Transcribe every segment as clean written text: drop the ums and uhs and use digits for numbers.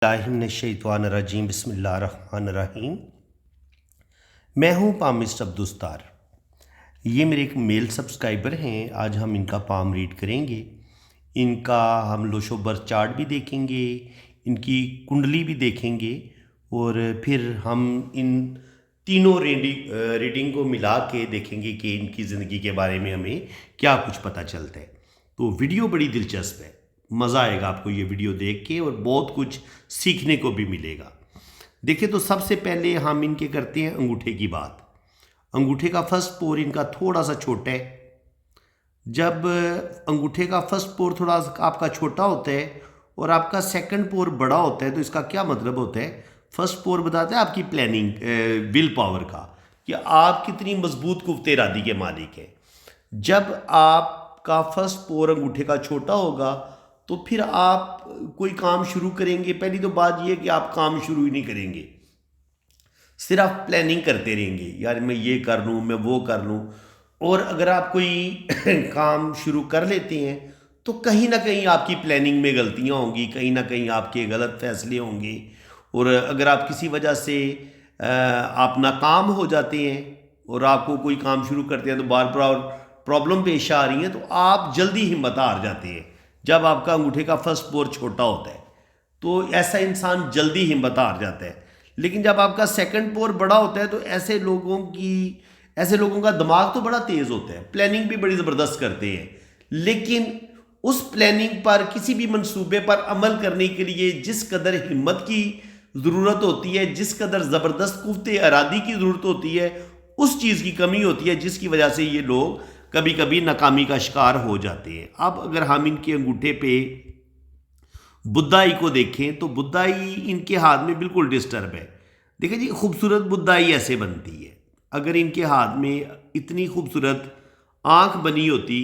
बिस्मिल्लाहिर्रहमानिर्रहीम बिस्मिल्लाहिर्रहमानिर्रहीम। मैं हूँ पाम मिस्टर अब्दुस्तार। ये मेरे एक मेल सब्सक्राइबर हैं। आज हम इनका पाम रीड करेंगे। इनका हम लोशो बर्थ चार्ट भी देखेंगे, इनकी कुंडली भी देखेंगे और फिर हम इन तीनों रीडिंग को मिला के देखेंगे कि इनकी ज़िंदगी के बारे में हमें क्या कुछ पता चलता है। तो वीडियो बड़ी दिलचस्प है, मज़ा आएगा आपको ये वीडियो देख के और बहुत कुछ सीखने को भी मिलेगा। देखिए, तो सबसे पहले हम इनके करते हैं अंगूठे की बात। अंगूठे का फर्स्ट पोर इनका थोड़ा सा छोटा है। जब अंगूठे का फर्स्ट पोर थोड़ा सा आपका छोटा होता है और आपका सेकंड पोर बड़ा होता है, तो इसका क्या मतलब होता है? फर्स्ट पोर बताता है आपकी प्लानिंग, विल पावर का, कि आप कितनी मजबूत कुव्वत इरादी के मालिक हैं। जब आपका फर्स्ट पोर अंगूठे का छोटा होगा तो फिर आप कोई काम शुरू करेंगे, पहली तो बात यह है कि आप काम शुरू ही नहीं करेंगे, सिर्फ प्लानिंग करते रहेंगे, यार मैं ये कर लूँ, मैं वो कर लूँ। और अगर आप कोई काम शुरू कर लेते हैं तो कहीं ना कहीं आपकी प्लानिंग में गलतियाँ होंगी, कहीं ना कहीं आपके गलत फैसले होंगे। और अगर आप किसी वजह से आप नाकाम हो जाते हैं और आपको कोई काम शुरू करते हैं तो बार बार प्रॉब्लम पेश आ रही है, तो आप जल्दी हिम्मत हार जाते हैं। जब आपका अंगूठे का फर्स्ट पोर छोटा होता है तो ऐसा इंसान जल्दी हिम्मत हार जाता है। लेकिन जब आपका सेकंड पोर बड़ा होता है तो ऐसे लोगों का दिमाग तो बड़ा तेज होता है, प्लानिंग भी बड़ी ज़बरदस्त करते हैं, लेकिन उस प्लानिंग पर, किसी भी मंसूबे पर अमल करने के लिए जिस कदर हिम्मत की ज़रूरत होती है, जिस कदर ज़बरदस्त कुव्वत इरादी की ज़रूरत होती है, उस चीज़ की कमी होती है, जिसकी वजह से ये लोग कभी कभी नाकामी का शिकार हो जाते हैं। अब अगर हम इनके अंगूठे पे बुद्धाई को देखें तो बुद्धाई इनके हाथ में बिल्कुल डिस्टर्ब है। देखिए जी, खूबसूरत बुद्धाई ऐसे बनती है। अगर इनके हाथ में इतनी खूबसूरत आंख बनी होती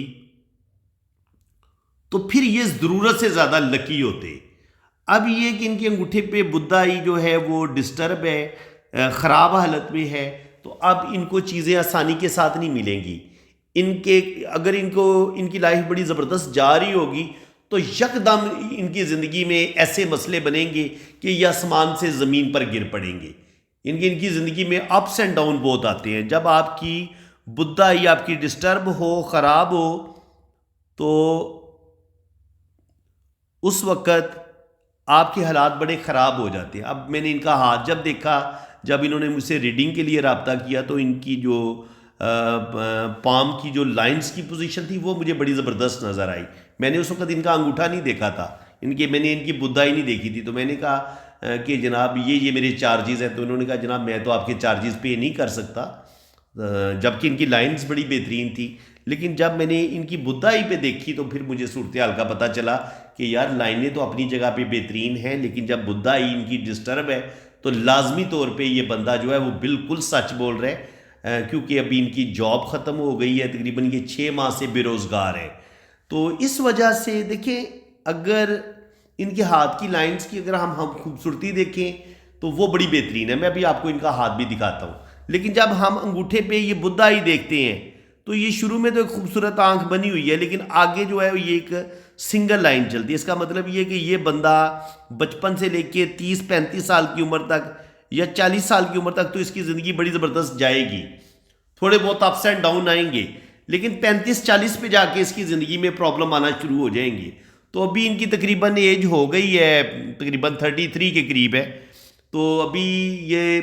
तो फिर ये ज़रूरत से ज़्यादा लकी होते। अब ये कि इनके अंगूठे पे बुद्धाई जो है वो डिस्टर्ब है, ख़राब हालत में है, तो अब इनको चीज़ें आसानी के साथ नहीं मिलेंगी। अगर इनकी लाइफ बड़ी ज़बरदस्त जा रही होगी तो यकदम इनकी ज़िंदगी में ऐसे मसले बनेंगे कि ये आसमान से ज़मीन पर गिर पड़ेंगे। इनकी ज़िंदगी में अप्स एंड डाउन बहुत आते हैं। जब आपकी बुद्धाई आपकी डिस्टर्ब हो, ख़राब हो, तो उस वक़्त आपके हालात बड़े ख़राब हो जाते हैं। अब मैंने इनका हाथ जब देखा, जब इन्होंने मुझसे रीडिंग के लिए रब्ता किया, तो इनकी जो पाम की जो लाइंस की पोजीशन थी वो मुझे बड़ी ज़बरदस्त नज़र आई। मैंने उस वक्त इनका अंगूठा नहीं देखा था, मैंने इनकी बुद्धाई नहीं देखी थी। तो मैंने कहा कि जनाब ये मेरे चार्जेस हैं। तो इन्होंने कहा जनाब मैं तो आपके चार्जेस पे नहीं कर सकता, जबकि इनकी लाइंस बड़ी बेहतरीन थी। लेकिन जब मैंने इनकी बुद्धाई पे देखी तो फिर मुझे सूरत हाल का पता चला कि यार लाइनें तो अपनी जगह पे बेहतरीन हैं, लेकिन जब बुद्धाई इनकी डिस्टर्ब है तो लाजमी तौर पे ये बंदा जो है वो बिल्कुल सच बोल रहा है। क्योंकि अभी इनकी जॉब ख़त्म हो गई है, तकरीबन ये 6 माह से बेरोज़गार है। तो इस वजह से देखें, अगर इनके हाथ की लाइंस की अगर हम खूबसूरती देखें तो वो बड़ी बेहतरीन है। मैं अभी आपको इनका हाथ भी दिखाता हूँ। लेकिन जब हम अंगूठे पे ये बुद्धाई देखते हैं तो ये शुरू में तो एक खूबसूरत आंख बनी हुई है, लेकिन आगे जो है ये एक सिंगल लाइन चलती है। इसका मतलब ये कि ये बंदा बचपन से लेके 30-35 साल की उम्र तक या 40 साल की उम्र तक तो इसकी ज़िंदगी बड़ी ज़बरदस्त जाएगी। थोड़े बहुत अप्स एंड डाउन आएंगे, लेकिन 35-40 पे जाके इसकी ज़िंदगी में प्रॉब्लम आना शुरू हो जाएंगी। तो अभी इनकी तकरीबन एज हो गई है, तकरीबन 33 के करीब है। तो अभी ये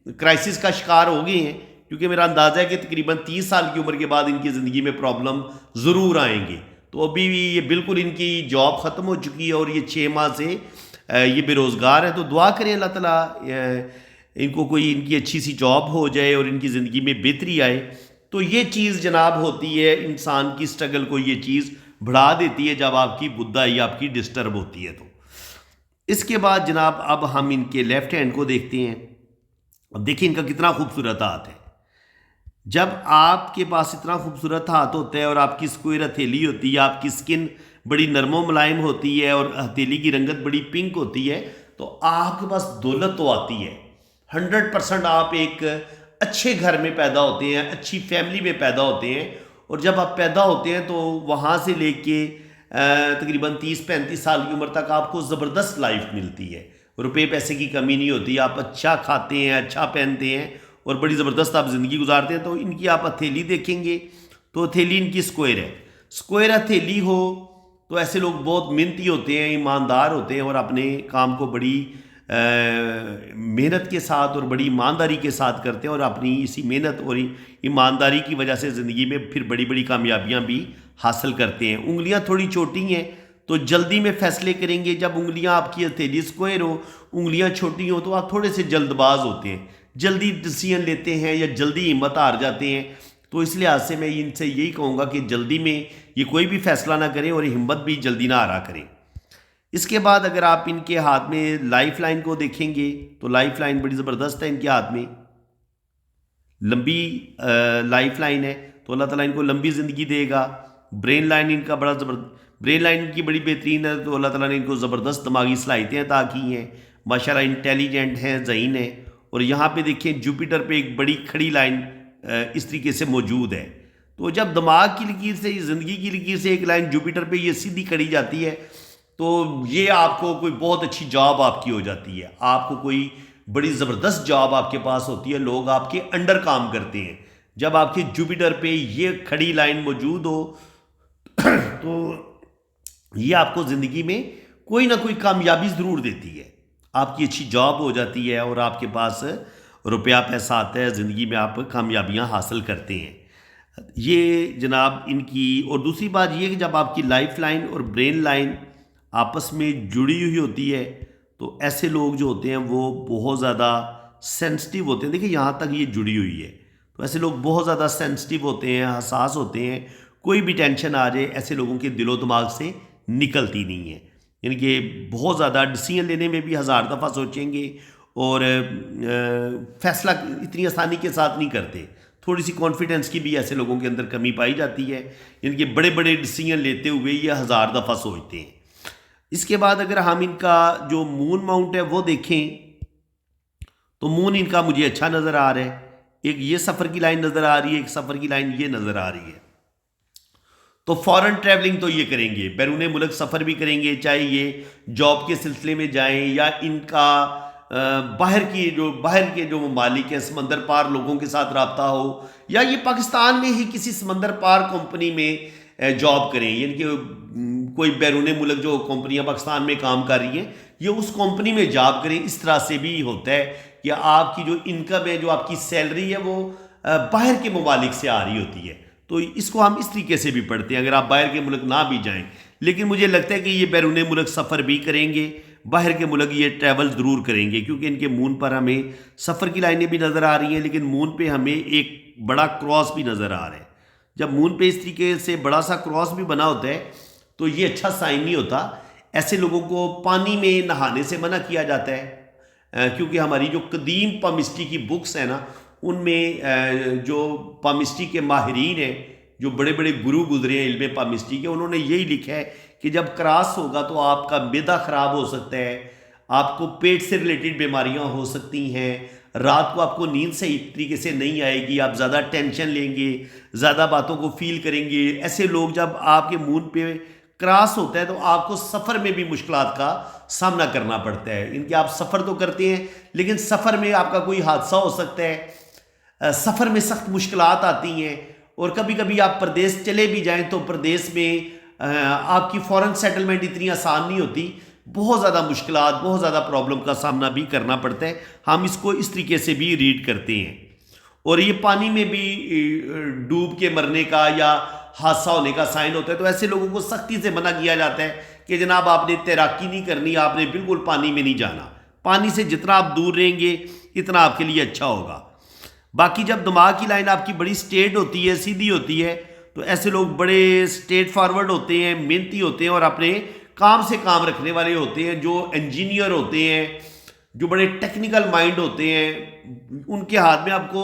क्राइसिस का शिकार हो गए हैं, क्योंकि मेरा अंदाज़ा है कि तकरीबन 30 साल की उम्र के बाद इनकी ज़िंदगी में प्रॉब्लम ज़रूर आएंगे। तो अभी ये बिल्कुल इनकी जॉब ख़त्म हो चुकी है और ये 6 माह से ये बेरोज़गार है। तो दुआ करें अल्लाह ताला इनको कोई इनकी अच्छी सी जॉब हो जाए और इनकी ज़िंदगी में बेहतरी आए। तो ये चीज़ जनाब होती है, इंसान की स्ट्रगल को ये चीज़ बढ़ा देती है जब आपकी बुद्धाई आपकी डिस्टर्ब होती है। तो इसके बाद जनाब अब हम इनके लेफ़्ट हैंड को देखते हैं। अब देखिए इनका कितना खूबसूरत हाथ है। जब आपके पास इतना खूबसूरत हाथ होता है और आपकी स्क्वायर हथेली होती है, आपकी स्किन बड़ी नरमो मुलायम होती है और हथेली की रंगत बड़ी पिंक होती है, तो आपके पास दौलत तो आती है। 100% आप एक अच्छे घर में पैदा होते हैं, अच्छी फैमिली में पैदा होते हैं। और जब आप पैदा होते हैं तो वहाँ से लेके तकरीबन 30-35 साल की उम्र तक आपको ज़बरदस्त लाइफ मिलती है। रुपये पैसे की कमी नहीं होती, आप अच्छा खाते हैं, अच्छा पहनते हैं और बड़ी ज़बरदस्त आप ज़िंदगी गुजारते हैं। तो इनकी आप हथेली देखेंगे तो हथेली इनकी स्क्वायर है। स्क्वायर हथेली हो तो ऐसे लोग बहुत मेहनती होते हैं, ईमानदार होते हैं और अपने काम को बड़ी मेहनत के साथ और बड़ी ईमानदारी के साथ करते हैं और अपनी इसी मेहनत और ईमानदारी की वजह से ज़िंदगी में फिर बड़ी बड़ी कामयाबियां भी हासिल करते हैं। उंगलियां थोड़ी छोटी हैं तो जल्दी में फैसले करेंगे। जब उंगलियां आपकी हथेली स्क्वायर हो, उंगलियां छोटी हो, तो आप थोड़े से जल्दबाज होते हैं, जल्दी डिसीजन लेते हैं या जल्दी हिम्मत हार जाते हैं। तो इस लिहाज से मैं इनसे यही कहूँगा कि जल्दी में ये कोई भी फैसला ना करें और हिम्मत भी जल्दी ना हारा करें। इसके बाद अगर आप इनके हाथ में लाइफ लाइन को देखेंगे तो लाइफ लाइन बड़ी ज़बरदस्त है इनके हाथ में, लंबी लाइफ लाइन है, तो अल्लाह ताला इनको लंबी ज़िंदगी देगा। ब्रेन लाइन इनका बड़ा ब्रेन लाइन इनकी बड़ी बेहतरीन है, तो अल्लाह ताला ने इनको ज़बरदस्त दिमागी सलाहियतें अता की हैं, माशाल्लाह इंटेलिजेंट हैं, ज़हीन है। और यहाँ पे देखिए जुपिटर पे एक बड़ी खड़ी लाइन इस तरीके से मौजूद है। तो जब दिमाग की लकीर से, ज़िंदगी की लकीर से एक लाइन जुपिटर पे ये सीधी खड़ी जाती है तो ये आपको कोई बहुत अच्छी जॉब आपकी हो जाती है, आपको कोई बड़ी ज़बरदस्त जॉब आपके पास होती है, लोग आपके अंडर काम करते हैं। जब आपके जुपिटर पे ये खड़ी लाइन मौजूद हो तो ये आपको ज़िंदगी में कोई ना कोई कामयाबी ज़रूर देती है, आपकी अच्छी जॉब हो जाती है और आपके पास रुपया पैसा आता है, ज़िंदगी में आप कामयाबियां हासिल करते हैं। ये जनाब इनकी। और दूसरी बात ये कि जब आपकी लाइफ लाइन और ब्रेन लाइन आपस में जुड़ी हुई होती है तो ऐसे लोग जो होते हैं वो बहुत ज़्यादा सेंसिटिव होते हैं। देखिए यहाँ तक ये जुड़ी हुई है, तो ऐसे लोग बहुत ज़्यादा सेंसिटिव होते हैं, हसास होते हैं। कोई भी टेंशन आ जाए ऐसे लोगों के दिलो दिमाग से निकलती नहीं है, यानी कि बहुत ज़्यादा डिसीजन लेने में भी हज़ार दफ़ा सोचेंगे और फैसला इतनी आसानी के साथ नहीं करते। थोड़ी सी कॉन्फिडेंस की भी ऐसे लोगों के अंदर कमी पाई जाती है, यानी कि बड़े बड़े डिसीजन लेते हुए ये हज़ार दफ़ा सोचते हैं। इसके बाद अगर हम इनका जो मून माउंट है वो देखें तो मून इनका मुझे अच्छा नज़र आ रहा है। एक ये सफ़र की लाइन नज़र आ रही है, एक सफ़र की लाइन ये नज़र आ रही है। तो फॉरेन ट्रैवलिंग तो ये करेंगे, बैरून मुल्क सफ़र भी करेंगे, चाहे ये जॉब के सिलसिले में जाएं या इनका बाहर के जो ममालिक हैं, समंदर पार लोगों के साथ रब्ता हो, या ये पाकिस्तान में ही किसी समंदर पार कंपनी में जॉब करें, यानी कि कोई बैरून मुल्क जो कंपनियां पाकिस्तान में काम कर रही हैं ये उस कंपनी में जॉब करें। इस तरह से भी होता है कि आपकी जो इनकम है, जो आपकी सैलरी है, वो बाहर के ममालिक से आ रही होती है। तो इसको हम इस तरीके से भी पढ़ते हैं, अगर आप बाहर के मुल्क ना भी जाएं, लेकिन मुझे लगता है कि ये बैरून मुल्क सफ़र भी करेंगे, बाहर के मुल्क ये ट्रैवल ज़रूर करेंगे, क्योंकि इनके मून पर हमें सफ़र की लाइनें भी नज़र आ रही हैं, लेकिन मून पे हमें एक बड़ा क्रॉस भी नज़र आ रहा है। जब मून पे इस तरीके से बड़ा सा क्रॉस भी बना होता है तो ये अच्छा साइन नहीं होता। ऐसे लोगों को पानी में नहाने से मना किया जाता है, क्योंकि हमारी जो कदीम पामिस्ट्री की बुक्स हैं ना, उनमें जो पामिस्ट्री के माहिरीन हैं, जो बड़े बड़े गुरु गुजरे हैं इल्म पामिस्ट्री के, उन्होंने यही लिखा है कि जब क्रॉस होगा तो आपका मैदा ख़राब हो सकता है, आपको पेट से रिलेटेड बीमारियां हो सकती हैं, रात को आपको नींद सही तरीके से नहीं आएगी, आप ज़्यादा टेंशन लेंगे, ज़्यादा बातों को फील करेंगे। ऐसे लोग जब आपके मून पे क्रॉस होता है तो आपको सफ़र में भी मुश्किलात का सामना करना पड़ता है। इनके आप सफ़र तो करते हैं लेकिन सफ़र में आपका कोई हादसा हो सकता है, सफ़र में सख्त मुश्किलात आती हैं, और कभी कभी आप प्रदेश चले भी जाएं तो प्रदेश में आपकी फ़ौरन सेटलमेंट इतनी आसान नहीं होती, बहुत ज़्यादा मुश्किलात, बहुत ज़्यादा प्रॉब्लम का सामना भी करना पड़ता है। हम इसको इस तरीके से भी रीड करते हैं। और ये पानी में भी डूब के मरने का या हादसा होने का साइन होता है, तो ऐसे लोगों को सख्ती से मना किया जाता है कि जनाब आपने तैराकी नहीं करनी, आपने बिल्कुल पानी में नहीं जाना, पानी से जितना आप दूर रहेंगे इतना आपके लिए अच्छा होगा। बाकी जब दिमाग की लाइन आपकी बड़ी स्ट्रेट होती है, सीधी होती है, तो ऐसे लोग बड़े स्ट्रेट फॉरवर्ड होते हैं, मेहनती होते हैं और अपने काम से काम रखने वाले होते हैं। जो इंजीनियर होते हैं, जो बड़े टेक्निकल माइंड होते हैं, उनके हाथ में आपको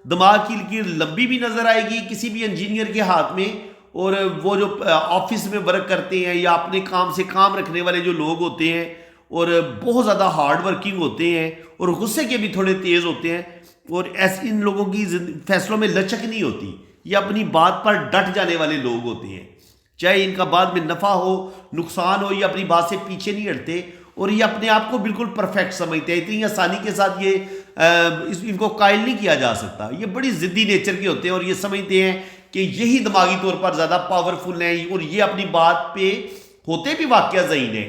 दिमाग की लकीर लंबी भी नज़र आएगी किसी भी इंजीनियर के हाथ में। और वो जो ऑफिस में वर्क करते हैं या अपने काम से काम रखने वाले जो लोग होते हैं और बहुत ज़्यादा हार्ड वर्किंग होते हैं और गुस्से के भी थोड़े तेज़ होते हैं, और ऐसे इन लोगों की फैसलों में लचक नहीं होती, ये अपनी बात पर डट जाने वाले लोग होते हैं। चाहे इनका बाद में नफ़ा हो नुकसान हो, ये अपनी बात से पीछे नहीं हटते और ये अपने आप को बिल्कुल परफेक्ट समझते हैं, इतनी आसानी के साथ ये इनको कायल नहीं किया जा सकता। ये बड़ी ज़िद्दी नेचर के होते हैं और ये समझते हैं कि यही दिमागी तौर पर ज़्यादा पावरफुल हैं और ये अपनी बात पे होते भी वाकया ज़हीन है,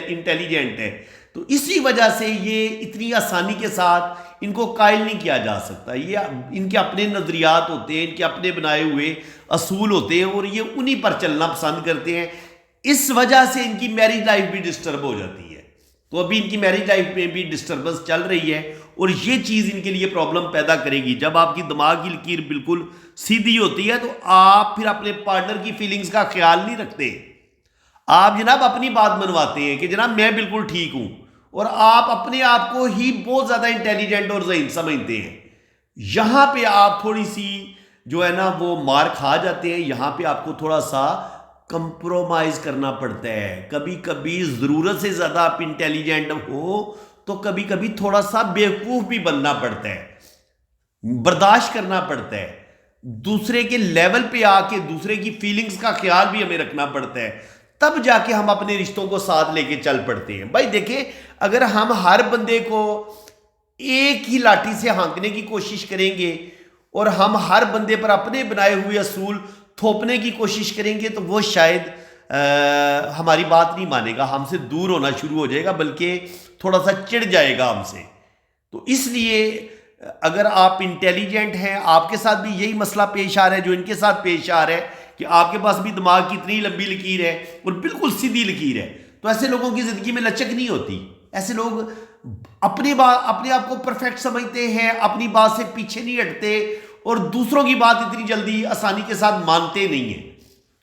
इंटेलिजेंट है। तो इसी वजह से ये इतनी आसानी के साथ इनको कायल नहीं किया जा सकता। ये इनके अपने नज़रियात होते हैं, इनके अपने बनाए हुए असूल होते हैं और ये उन्हीं पर चलना पसंद करते हैं। इस वजह से इनकी मैरिज लाइफ भी डिस्टर्ब हो जाती है। तो अभी इनकी मैरिज लाइफ में भी डिस्टर्बेंस चल रही है और ये चीज़ इनके लिए प्रॉब्लम पैदा करेगी। जब आपकी दिमाग की लकीर बिल्कुल सीधी होती है तो आप फिर अपने पार्टनर की फीलिंग्स का ख्याल नहीं रखते। आप जनाब अपनी बात मनवाते हैं कि जनाब मैं बिल्कुल ठीक हूं और आप अपने आप को ही बहुत ज़्यादा इंटेलिजेंट और ज़हीन समझते हैं। यहां पे आप थोड़ी सी जो है ना वो मार खा जाते हैं। यहां पे आपको थोड़ा सा कंप्रोमाइज करना पड़ता है। कभी कभी ज़रूरत से ज़्यादा आप इंटेलिजेंट हो तो कभी कभी थोड़ा सा बेवकूफ़ भी बनना पड़ता है, बर्दाश्त करना पड़ता है। दूसरे के लेवल पे आके दूसरे की फीलिंग्स का ख्याल भी हमें रखना पड़ता है, तब जाके हम अपने रिश्तों को साथ लेके चल पड़ते हैं। भाई देखिए, अगर हम हर बंदे को एक ही लाठी से हाँकने की कोशिश करेंगे और हम हर बंदे पर अपने बनाए हुए असूल थोपने की कोशिश करेंगे तो वो शायद हमारी बात नहीं मानेगा, हमसे दूर होना शुरू हो जाएगा, बल्कि थोड़ा सा चिढ़ जाएगा हमसे। तो इसलिए अगर आप इंटेलिजेंट हैं, आपके साथ भी यही मसला पेश आ रहा है जो इनके साथ पेश आ रहा है कि आपके पास भी दिमाग की इतनी लंबी लकीर है और बिल्कुल सीधी लकीर है, तो ऐसे लोगों की ज़िंदगी में लचक नहीं होती। ऐसे लोग अपने आप को परफेक्ट समझते हैं, अपनी बात से पीछे नहीं हटते और दूसरों की बात इतनी जल्दी आसानी के साथ मानते नहीं हैं।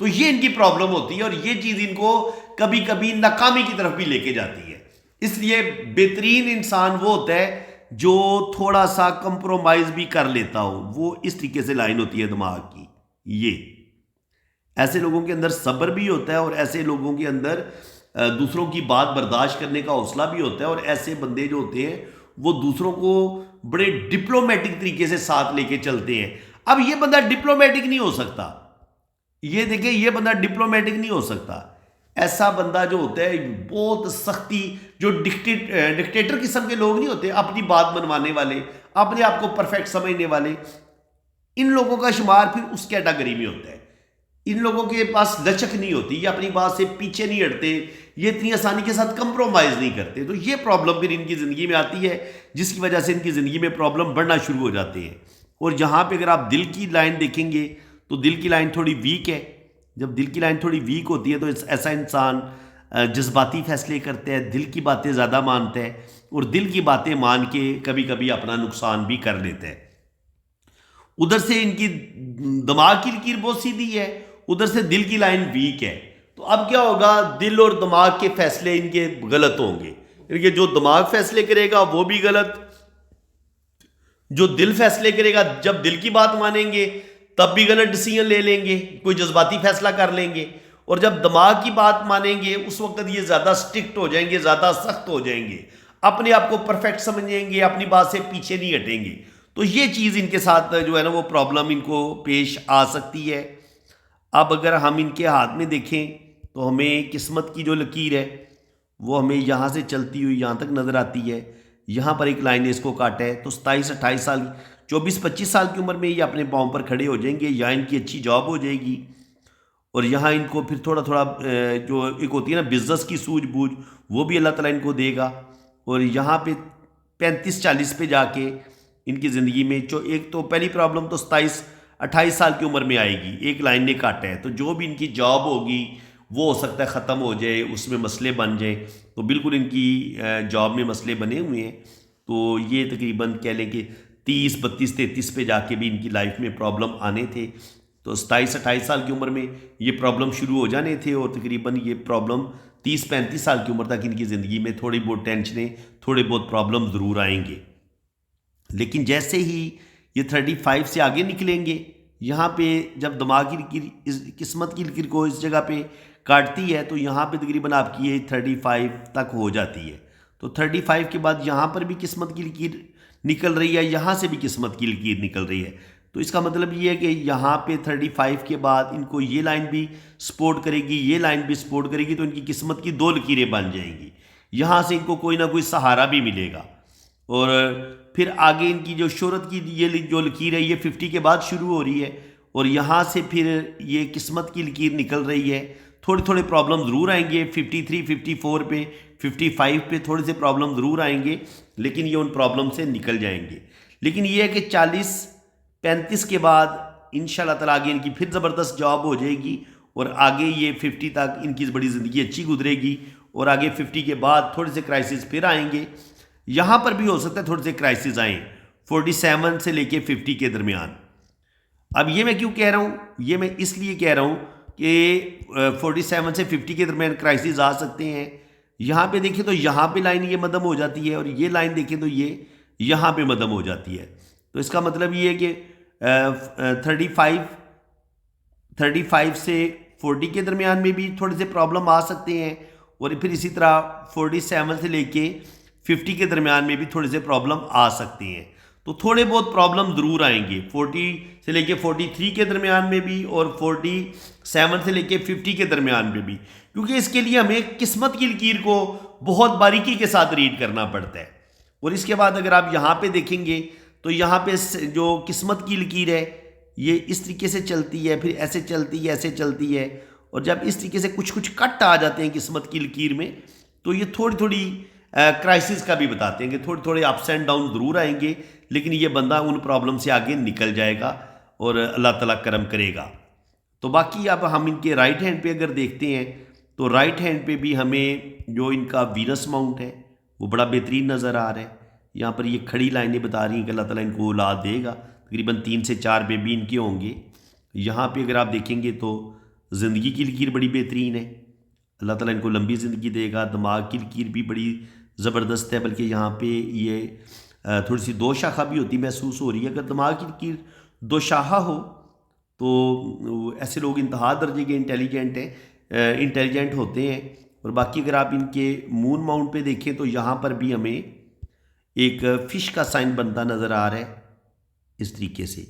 तो ये इनकी प्रॉब्लम होती है और ये चीज़ इनको कभी कभी नाकामी की तरफ भी लेके जाती है। इसलिए बेहतरीन इंसान वो होता है जो थोड़ा सा कंप्रोमाइज़ भी कर लेता हो। वो इस तरीके से लाइन होती है दिमाग की। ये ऐसे लोगों के अंदर सब्र भी होता है और ऐसे लोगों के अंदर दूसरों की बात बर्दाश्त करने का हौसला भी होता है। और ऐसे बंदे जो होते हैं वो दूसरों को बड़े डिप्लोमेटिक तरीके से साथ लेके चलते हैं। अब ये बंदा डिप्लोमेटिक नहीं हो सकता, ये देखिए, ये बंदा डिप्लोमेटिक नहीं हो सकता। ऐसा बंदा जो होता है बहुत सख्ती, जो डिक्टेटर किस्म के लोग नहीं होते, अपनी बात मनवाने वाले, अपने आप को परफेक्ट समझने वाले, इन लोगों का शुमार फिर उस कैटेगरी में होता है। इन लोगों के पास लचक नहीं होती, ये अपनी बात से पीछे नहीं हटते, ये इतनी आसानी के साथ कंप्रोमाइज़ नहीं करते। तो ये प्रॉब्लम फिर इनकी ज़िंदगी में आती है, जिसकी वजह से इनकी ज़िंदगी में प्रॉब्लम बढ़ना शुरू हो जाते हैं। और यहाँ पे अगर आप दिल की लाइन देखेंगे तो दिल की लाइन थोड़ी वीक है। जब दिल की लाइन थोड़ी वीक होती है तो ऐसा इंसान जज्बाती फैसले करते हैं, दिल की बातें ज़्यादा मानते हैं और दिल की बातें मान के कभी कभी अपना नुकसान भी कर लेते हैं। उधर से इनकी दिमाग की लकीर बहुत सीधी है, उधर से दिल की लाइन वीक है। तो अब क्या होगा, दिल और दिमाग के फैसले इनके गलत होंगे। इनके जो दिमाग फैसले करेगा वो भी गलत, जो दिल फैसले करेगा, जब दिल की बात मानेंगे तब भी गलत डिसीजन ले लेंगे, कोई जज्बाती फैसला कर लेंगे। और जब दिमाग की बात मानेंगे उस वक्त ये ज़्यादा स्ट्रिक्ट हो जाएंगे, ज़्यादा सख्त हो जाएंगे, अपने आप को परफेक्ट समझेंगे, अपनी बात से पीछे नहीं हटेंगे। तो ये चीज़ इनके साथ जो है ना वो प्रॉब्लम इनको पेश आ सकती है। अब अगर हम इनके हाथ में देखें तो हमें किस्मत की जो लकीर है वो हमें यहाँ से चलती हुई यहाँ तक नज़र आती है। यहाँ पर एक लाइन इसको काटा है तो 27-28 साल, 24-25 साल की उम्र में ये अपने पाँव पर खड़े हो जाएंगे, यहाँ इनकी अच्छी जॉब हो जाएगी और यहाँ इनको फिर थोड़ा थोड़ा जो एक होती है ना बिज़नेस की सूझबूझ, वो भी अल्लाह ताला इनको देगा। और यहाँ पे 35-40 पे जाके इनकी ज़िंदगी में जो एक तो पहली प्रॉब्लम तो 27-28 साल की उम्र में आएगी, एक लाइन ने काटा है। तो जो भी इनकी जॉब होगी वो हो सकता है ख़त्म हो जाए, उसमें मसले बन जाए। तो बिल्कुल इनकी जॉब में मसले बने हुए हैं। तो ये तकरीबन कह लें कि 30, 32, 33 पे जाके भी इनकी लाइफ में प्रॉब्लम आने थे। तो 27-28 साल की उम्र में ये प्रॉब्लम शुरू हो जाने थे और तकरीबन ये प्रॉब्लम 30-35 साल की उम्र तक इनकी ज़िंदगी में थोड़ी बहुत टेंशनें, थोड़े बहुत प्रॉब्लम ज़रूर आएंगे। लेकिन जैसे ही ये 35 से आगे निकलेंगे, यहाँ पे जब दिमाग की लकीर, किस्मत की लकीर को इस जगह पे काटती है तो यहाँ पे तकरीबन आपकी ये 35 तक हो जाती है। तो 35 के बाद यहाँ पर भी किस्मत की लकीर निकल रही है, यहाँ से भी किस्मत की लकीर निकल रही है। तो इसका मतलब ये है कि यहाँ पे 35 के बाद इनको ये लाइन भी सपोर्ट करेगी, ये लाइन भी सपोर्ट करेगी, तो इनकी किस्मत की 2 लकीरें बन जाएंगी। यहाँ से इनको कोई ना कोई सहारा भी मिलेगा। और फिर आगे इनकी जो शोहरत की ये जो लकीर है ये 50 के बाद शुरू हो रही है, और यहाँ से फिर ये किस्मत की लकीर निकल रही है। थोड़े थोड़े प्रॉब्लम ज़रूर आएंगे 53, 54 पे, 55 पे थोड़े से प्रॉब्लम ज़रूर आएंगे, लेकिन ये उन प्रॉब्लम से निकल जाएंगे। लेकिन ये है कि 40, 35 के बाद इंशाल्लाह ताला आगे इनकी फिर ज़बरदस्त जॉब हो जाएगी, और आगे ये 50 तक इनकी बड़ी ज़िंदगी अच्छी गुजरेगी, और आगे 50 के बाद थोड़े से क्राइसिस फिर आएंगे। यहाँ पर भी हो सकता है थोड़े से क्राइसिस आएँ 47 से लेके 50 के दरमियान। अब ये मैं क्यों कह रहा हूँ, ये मैं इसलिए कह रहा हूँ कि 47 से 50 के दरमियान क्राइसिस आ सकते हैं। यहाँ पे देखें तो यहाँ पे लाइन ये मदम हो जाती है, और ये लाइन देखें तो ये यहाँ पे मदम हो जाती है। तो इसका मतलब ये है कि 35 से 40 के दरमियान में भी थोड़े से प्रॉब्लम आ सकते हैं, और फिर इसी तरह 47 से लेके 50 के दरमियान में भी थोड़े से प्रॉब्लम आ सकती हैं। तो थोड़े बहुत प्रॉब्लम ज़रूर आएंगे 40 से लेके 43 के दरमियान में भी, और 47 से लेके 50 के दरमियान में भी, क्योंकि इसके लिए हमें किस्मत की लकीर को बहुत बारीकी के साथ रीड करना पड़ता है। और इसके बाद अगर आप यहाँ पे देखेंगे तो यहाँ पे जो किस्मत की लकीर है ये इस तरीके से चलती है, फिर ऐसे चलती है, ऐसे चलती है, और जब इस तरीके से कुछ कुछ कट आ जाते हैं किस्मत की लकीर में, तो ये थोड़ी थोड़ी क्राइसिस का भी बताते हैं कि थोड़े थोड़े अप्स एंड डाउन ज़रूर आएंगे, लेकिन ये बंदा उन प्रॉब्लम से आगे निकल जाएगा और अल्लाह ताला करम करेगा। तो बाकी अब हम इनके राइट हैंड पे अगर देखते हैं तो राइट हैंड पे भी हमें जो इनका वीनस माउंट है वो बड़ा बेहतरीन नज़र आ रहा है। यहाँ पर ये खड़ी लाइनें बता रही हैं कि अल्लाह ताला इनको औलाद देगा, तकरीबन 3 से 4 बेबी इनके होंगे। यहाँ पे अगर आप देखेंगे तो ज़िंदगी की लकीर बड़ी बेहतरीन है, अल्लाह ताला इनको लंबी ज़िंदगी देगा। दिमाग की लकीर भी बड़ी ज़बरदस्त है, बल्कि यहाँ पे ये थोड़ी सी दो शाखा भी होती महसूस हो रही है। अगर दिमाग की लकीर दो शाखा हो तो ऐसे लोग इंतहा दर्जे के इंटेलिजेंट होते हैं। और बाकी अगर आप इनके मून माउंट पे देखें तो यहाँ पर भी हमें एक फ़िश का साइन बनता नज़र आ रहा है। इस तरीके से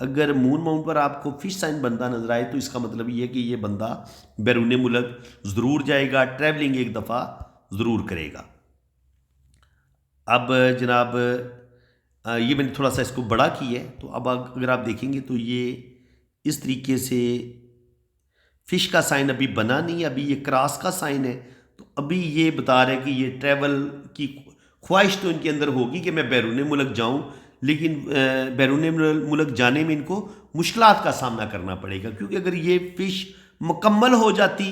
अगर मून माउंट पर आपको फ़िश साइन बनता नज़र आए तो इसका मतलब ये है कि ये बंदा बैरून मुल्क ज़रूर जाएगा, ट्रैवलिंग एक दफ़ा ज़रूर करेगा। अब जनाब ये मैंने थोड़ा सा इसको बड़ा किया है, तो अब अगर आप देखेंगे तो ये इस तरीके से फ़िश का साइन अभी बना नहीं, अभी ये क्रॉस का साइन है। तो अभी ये बता रहे हैं कि ये ट्रैवल की ख्वाहिश तो इनके अंदर होगी कि मैं बैरून मुल्क जाऊं, लेकिन बैरून मुल्क जाने में इनको मुश्किलात का सामना करना पड़ेगा, क्योंकि अगर ये फ़िश मुकम्मल हो जाती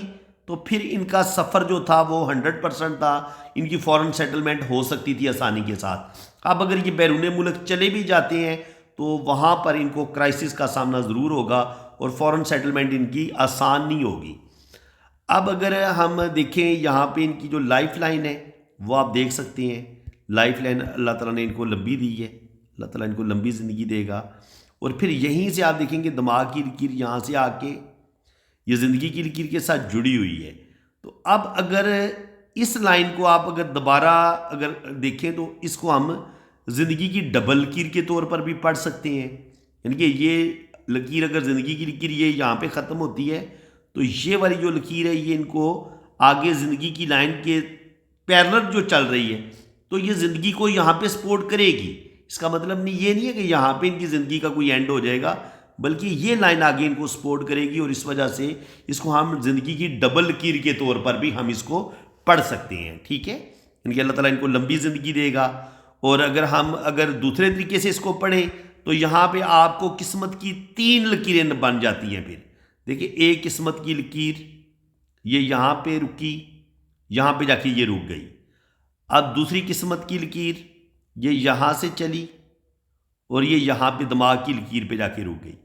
तो फिर इनका सफ़र जो था वो 100% था, इनकी फ़ॉरेन सेटलमेंट हो सकती थी आसानी के साथ। अब अगर ये बैरून मुल्क चले भी जाते हैं तो वहाँ पर इनको क्राइसिस का सामना ज़रूर होगा और फ़ॉरेन सेटलमेंट इनकी आसान नहीं होगी। अब अगर हम देखें यहाँ पे इनकी जो लाइफ लाइन है वो आप देख सकते हैं। लाइफ लाइन अल्लाह ताला ने इनको लंबी दी है, अल्लाह ताला इनको लंबी ज़िंदगी देगा। और फिर यहीं से आप देखेंगे दिमाग की लकीर यहाँ से आके ये ज़िंदगी की लकीर के साथ जुड़ी हुई है। तो अब अगर इस लाइन को आप अगर दोबारा अगर देखें तो इसको हम ज़िंदगी की डबल लकीर के तौर पर भी पढ़ सकते हैं। यानी कि ये लकीर अगर ज़िंदगी की लकीर ये यहाँ पे ख़त्म होती है तो ये वाली जो लकीर है ये इनको आगे ज़िंदगी की लाइन के पैरेलल जो चल रही है तो ये ज़िंदगी को यहाँ पे सपोर्ट करेगी। इसका मतलब नहीं ये नहीं है कि यहाँ पे इनकी ज़िंदगी का कोई एंड हो जाएगा, बल्कि ये लाइन आगे इनको सपोर्ट करेगी और इस वजह से इसको हम ज़िंदगी की डबल लकीर के तौर पर भी हम इसको पढ़ सकते हैं। ठीक है, इनके अल्लाह ताला इनको लंबी ज़िंदगी देगा। और अगर दूसरे तरीके से इसको पढ़ें तो यहाँ पे आपको किस्मत की 3 लकीरें बन जाती हैं। फिर देखिए, एक किस्मत की लकीर ये यहाँ पे रुकी, यहाँ पे जाके ये रुक गई। अब दूसरी किस्मत की लकीर ये यहाँ से चली और ये यहाँ पे दिमाग की लकीर पे जाके रुक गई।